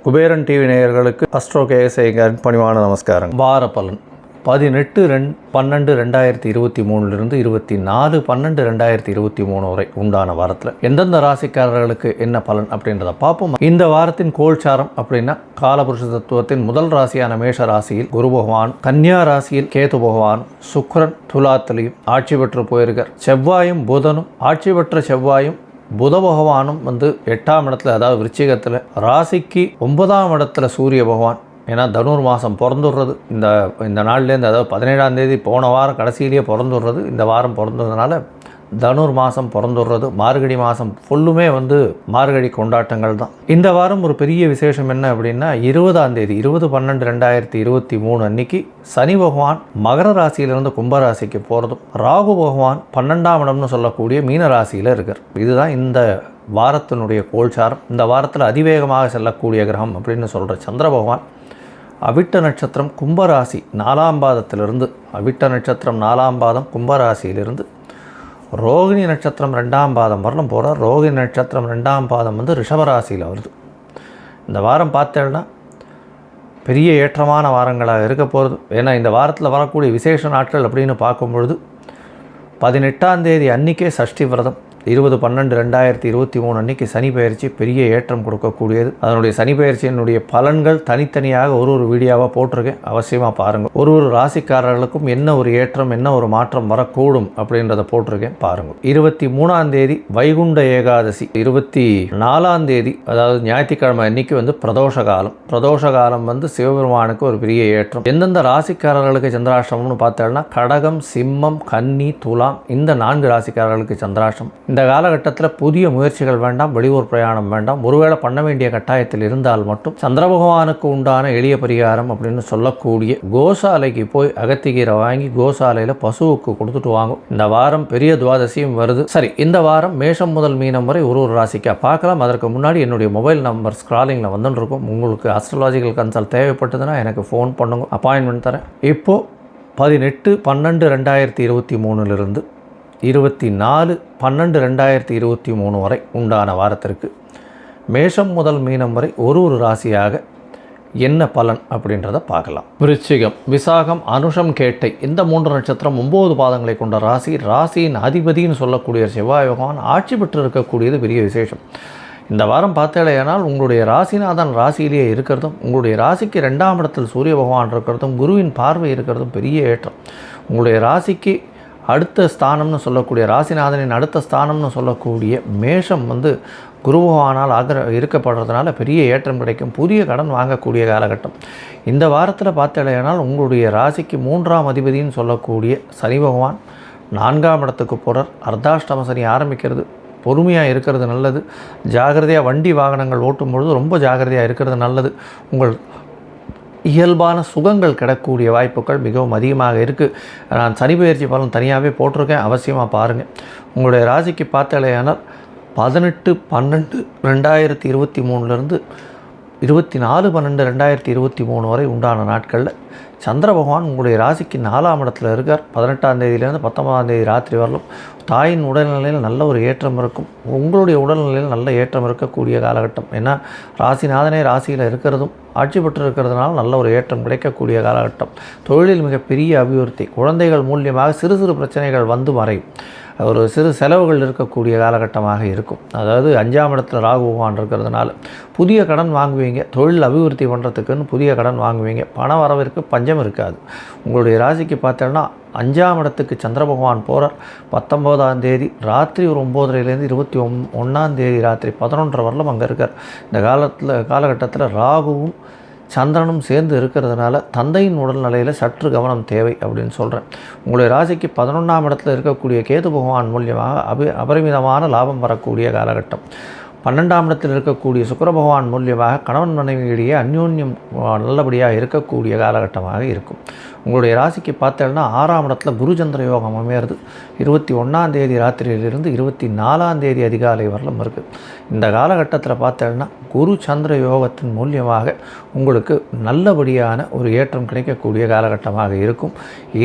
Kuberan TV நேயர்களுக்கு astro KS ஐயங்காரின் பணிவான நமஸ்காரம். வார பலன் 18/12/2023 24/12/2023 வரை உண்டான வாரத்தில் எந்தெந்த ராசிக்காரர்களுக்கு என்ன பலன் அப்படின்றத பார்ப்போம். இந்த வாரத்தின் கோல்சாரம் அப்படின்னா காலபுருஷ தத்துவத்தின் முதல் ராசியான மேஷ ராசியில் குரு பகவான், கன்னியா ராசியில் கேது பகவான், சுக்கிரன் துலாத்திலையும் ஆட்சி பெற்று போயிருக்கார். செவ்வாயும் புதனும் ஆட்சி பெற்ற செவ்வாயும் புத பகவானும் 8ஆம் இடத்துல, அதாவது விருச்சிகத்தில், ராசிக்கு 9ஆம் இடத்துல சூரிய பகவான். ஏன்னா தனுர் மாதம் பிறந்துடுறது இந்த நாள்லேருந்து, அதாவது 17ஆம் தேதி போன வாரம் கடைசியிலேயே பிறந்துடுறது, இந்த வாரம் பிறந்ததுனால தனுர் மாதம் பிறந்துடுறது. மார்கழி மாதம் ஃபுல்லுமே மார்கழி கொண்டாட்டங்கள் தான். இந்த வாரம் ஒரு பெரிய விசேஷம் என்ன அப்படின்னா 20ஆம் தேதி 20/12/2023 அன்னைக்கு சனி பகவான் மகர ராசியிலிருந்து கும்பராசிக்கு போகிறதும், ராகு பகவான் 12ஆம் இடம்னு சொல்லக்கூடிய மீன ராசியில் இருக்கார். இதுதான் இந்த வாரத்தினுடைய கோல்சாரம். இந்த வாரத்தில் அதிவேகமாக செல்லக்கூடிய கிரகம் அப்படின்னு சொல்கிற சந்திர பகவான் அவிட்ட நட்சத்திரம் கும்பராசி 4ஆம் பாதத்திலிருந்து, அவிட்ட நட்சத்திரம் 4ஆம் பாதம் கும்பராசியிலிருந்து ரோகிணி நட்சத்திரம் 2ஆம் பாதம் வரணும் போகிறார். ரோகிணி நட்சத்திரம் 2ஆம் பாதம் ரிஷபராசியில் வருது. இந்த வாரம் பார்த்தேன்னா பெரிய ஏற்றமான வாரங்களாக இருக்க போகிறது. ஏன்னா இந்த வாரத்தில் வரக்கூடிய விசேஷ நாட்கள் அப்படின்னு பார்க்கும்பொழுது 18ஆம் தேதி அன்றைக்கே சஷ்டி விரதம். 20/12/2023 அன்றைக்கி சனி பயிற்சி பெரிய ஏற்றம் கொடுக்கக்கூடியது. அதனுடைய சனி பயிற்சியினுடைய பலன்கள் தனித்தனியாக ஒரு வீடியோவாக போட்டிருக்கேன், அவசியமாக பாருங்கள். ஒரு ராசிக்காரர்களுக்கும் என்ன ஒரு ஏற்றம், என்ன ஒரு மாற்றம் வரக்கூடும் அப்படின்றத போட்டிருக்கேன், பாருங்கள். 23ஆம் தேதி வைகுண்ட ஏகாதசி, 24ஆம் தேதி அதாவது ஞாயிற்றுக்கிழமை அன்றைக்கி பிரதோஷ காலம். பிரதோஷ காலம் சிவபெருமானுக்கு ஒரு பெரிய ஏற்றம். எந்தெந்த ராசிக்காரர்களுக்கு சந்திராஷ்டமம்னு பார்த்தோம்னா கடகம், சிம்மம், கன்னி, துலாம், இந்த 4 ராசிக்காரர்களுக்கு சந்திராஷ்டம். இந்த காலகட்டத்தில் புதிய முயற்சிகள் வேண்டாம், வெளியூர் பிரயாணம் வேண்டாம். ஒருவேளை பண்ண வேண்டிய கட்டாயத்தில் இருந்தால் மட்டும் சந்திர பகவானுக்கு உண்டான எளிய பரிகாரம் அப்படின்னு சொல்லக்கூடிய கோசாலைக்கு போய் அகத்திகீரை வாங்கி கோசாலையில் பசுவுக்கு கொடுத்துட்டு வாங்கும். இந்த வாரம் பெரிய துவாதசியும் வருது. சரி, இந்த வாரம் மேஷம் முதல் மீனம் வரை ஒரு ராசிக்காக பார்க்கலாம். அதற்கு முன்னாடி என்னுடைய மொபைல் நம்பர் ஸ்க்ராலிங்கில் வந்துருக்கும். உங்களுக்கு அஸ்ட்ராலாஜிக்கல் கன்சல்ட் தேவைப்பட்டதுன்னா எனக்கு ஃபோன் பண்ணுங்க, அப்பாயின்மெண்ட் தரேன். இப்போது 18/12/2023 24/12/2023 வரை உண்டான வாரத்திற்கு மேஷம் முதல் மீனம் வரை ஒரு ராசியாக என்ன பலன் அப்படின்றத பார்க்கலாம். விருச்சிகம், விசாகம், அனுஷம், கேட்டை, இந்த 3 நட்சத்திரம் 9 பாதங்களை கொண்ட ராசி. ராசியின் அதிபதினு சொல்லக்கூடிய செவ்வாய் பகவான் ஆட்சி பெற்று இருக்கக்கூடியது பெரிய விசேஷம். இந்த வாரம் பார்த்தேனால் உங்களுடைய ராசிநாதன் ராசியிலேயே இருக்கிறதும், உங்களுடைய ராசிக்கு 2ஆம் இடத்தில் சூரிய பகவான் இருக்கிறதும், குருவின் பார்வை இருக்கிறதும் பெரிய ஏற்றம். உங்களுடைய ராசிக்கு அடுத்த ஸ்தானம்னு சொல்லக்கூடிய, ராசிநாதனின் அடுத்த ஸ்தானம்னு சொல்லக்கூடிய மேஷம் குரு பகவானால் இருக்கப்படுறதுனால பெரிய ஏற்றம் கிடைக்கும். புதிய கடன் வாங்கக்கூடிய காலகட்டம். இந்த வாரத்தில் பார்த்தேனால் உங்களுடைய ராசிக்கு 3ஆம் அதிபதினு சொல்லக்கூடிய சனி பகவான் 4ஆம் இடத்துக்கு போகிறார். அர்த்தாஷ்டம சனி ஆரம்பிக்கிறது. பொறுமையாக இருக்கிறது நல்லது. ஜாகிரதையாக வண்டி வாகனங்கள் ஓட்டும் பொழுது ரொம்ப ஜாகிரதையாக இருக்கிறது நல்லது. உங்கள் இயல்பான சுகங்கள் கிடக்கூடிய வாய்ப்புகள் மிகவும் அதிகமாக இருக்குது. நான் சனி பயிற்சி பலன் தனியாகவே போட்டிருக்கேன், அவசியமாக பாருங்கள். உங்களுடைய ராசிக்கு பார்த்தாலேயானால் 18/12/2023 24/12/2023 வரை உண்டான நாட்களில் சந்திர பகவான் உங்களுடைய ராசிக்கு 4ஆம் இடத்துல இருக்கார். 18ஆம் தேதியிலேருந்து 19ஆம் தேதி ராத்திரி வரலும் தாயின் உடல்நிலையில் நல்ல ஒரு ஏற்றம் இருக்கும். உங்களுடைய உடல்நிலையில் நல்ல ஏற்றம் இருக்கக்கூடிய காலகட்டம். ஏன்னா ராசிநாதனே ராசியில் இருக்கிறதும் ஆட்சி பெற்று இருக்கிறதுனால நல்ல ஒரு ஏற்றம் கிடைக்கக்கூடிய காலகட்டம். தொழிலில் மிகப்பெரிய அபிவிருத்தி. குழந்தைகள் மூலியமாக சிறு சிறு பிரச்சனைகள் மறையும். ஒரு சிறு செலவுகள் இருக்கக்கூடிய காலகட்டமாக இருக்கும். அதாவது 5ஆம் இடத்துல ராகு பகவான் இருக்கிறதுனால புதிய கடன் வாங்குவீங்க. தொழில் அபிவிருத்தி பண்ணுறதுக்குன்னு புதிய கடன் வாங்குவீங்க. பண வரவிற்கு பஞ்சம் இருக்காது. உங்களுடைய ராசிக்கு பார்த்தோன்னா 5ஆம் இடத்துக்கு சந்திர பகவான் போகிறார். 19ஆம் தேதி ராத்திரி ஒரு 9:30லேருந்து 21ஆம் தேதி ராத்திரி 11:30 வரலும் அங்கே இருக்கார். இந்த காலகட்டத்தில் ராகுவும் சந்திரனும் சேர்ந்து இருக்கிறதுனால தந்தையின் உடல்நிலையில் சற்று கவனம் தேவை அப்படின்னு சொல்கிறேன். உங்களுடைய ராசிக்கு 11ஆம் இடத்துல இருக்கக்கூடிய கேது பகவான் மூலியமாக அபரிமிதமான லாபம் வரக்கூடிய காலகட்டம். 12ஆம் இடத்தில் இருக்கக்கூடிய சுக்கிர பகவான் மூலியமாக கணவன் மனைவியிடையே அந்யோன்யம் நல்லபடியாக இருக்கக்கூடிய காலகட்டமாக இருக்கும். உங்களுடைய ராசிக்கு பார்த்தேன்னா 6ஆம் இடத்துல குருச்சந்திர யோகம் அமையிறது 21ஆம் தேதி ராத்திரியிலிருந்து 24ஆம் தேதி அதிகாலை வரலும் இருக்குது. இந்த காலகட்டத்தில் பார்த்தேன்னா குரு சந்திர யோகத்தின் மூலியமாக உங்களுக்கு நல்லபடியான ஒரு ஏற்றம் கிடைக்கக்கூடிய காலகட்டமாக இருக்கும்.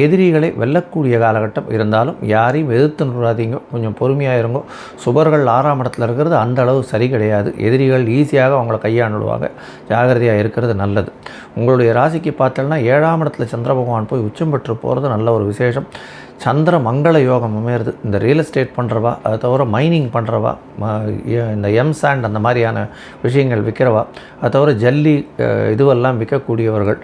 எதிரிகளை வெல்லக்கூடிய காலகட்டம் இருந்தாலும் யாரையும் எதிர்த்து நிற்காதீங்க, கொஞ்சம் பொறுமையாக இருங்கோ. சுபர்கள் 6ஆம் இடத்துல இருக்கிறது அந்த அளவு சரி கிடையாது. எதிரிகள் ஈஸியாக அவங்கள கையாண்டுடுவாங்க, ஜாகிரதையாக இருக்கிறது நல்லது. உங்களுடைய ராசிக்கு பார்த்தோன்னா 7ஆம் இடத்துல சந்திர பகவான் போய் உச்சம் பெற்று போகிறது நல்ல ஒரு விசேஷம். சந்திர மங்கள யோகம் அமையிறது. இந்த ரியல் எஸ்டேட் பண்ணுறவா, அதை தவிர மைனிங் பண்ணுறவா, இந்த சாண்ட் அந்த மாதிரியான விஷயங்கள் விற்கிறவா, அதை தவிர ஜல்லி இதுவெல்லாம் விற்கக்கூடியவர்கள்,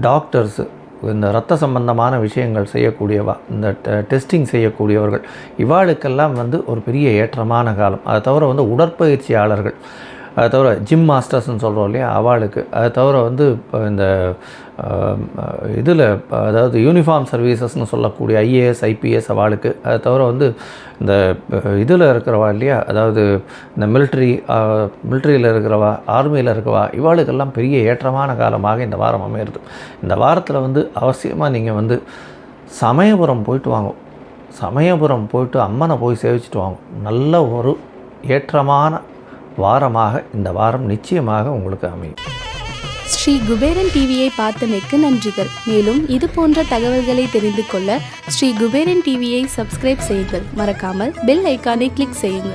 டாக்டர்ஸு, இந்த இரத்த சம்பந்தமான விஷயங்கள் செய்யக்கூடியவா, இந்த டெஸ்டிங் செய்யக்கூடியவர்கள், இவாளுக்கெல்லாம் ஒரு பெரிய ஏற்றமான காலம். அதை தவிர உடற்பயிற்சியாளர்கள், அதை தவிர ஜிம் மாஸ்டர்ஸ்ன்னு சொல்கிறோம் இல்லையா, அவளுக்கு, அதை தவிர இந்த இதில் அதாவது யூனிஃபார்ம் சர்வீசஸ்ன்னு சொல்லக்கூடிய ஐஏஎஸ் ஐபிஎஸ் அவளுக்கு, அதை தவிர இந்த இதில் இருக்கிறவா இல்லையா, அதாவது இந்த மிலிட்ரியில் இருக்கிறவா, ஆர்மியில் இருக்கிறவா, இவாளுக்கெல்லாம் பெரிய ஏற்றமான காலமாக இந்த வாரம் அமையிறது. இந்த வாரத்தில் அவசியமாக நீங்கள் சமயபுரம் போயிட்டு வாங்க. சமயபுரம் போயிட்டு அம்மனை போய் சேவிச்சுட்டு வாங்க. நல்ல ஒரு ஏற்றமான வாரமாக இந்த வாரம் நிச்சயமாக உங்களுக்கு அமையும். ஸ்ரீ குபேரன் டிவியை பார்த்தமைக்கு நன்றிகள். மேலும் இது போன்ற தகவல்களை தெரிந்து கொள்ள ஸ்ரீ குபேரன் டிவியை சப்ஸ்கிரைப் செய்யுங்கள். மறக்காமல் பெல் ஐக்கானை கிளிக் செய்யுங்கள்.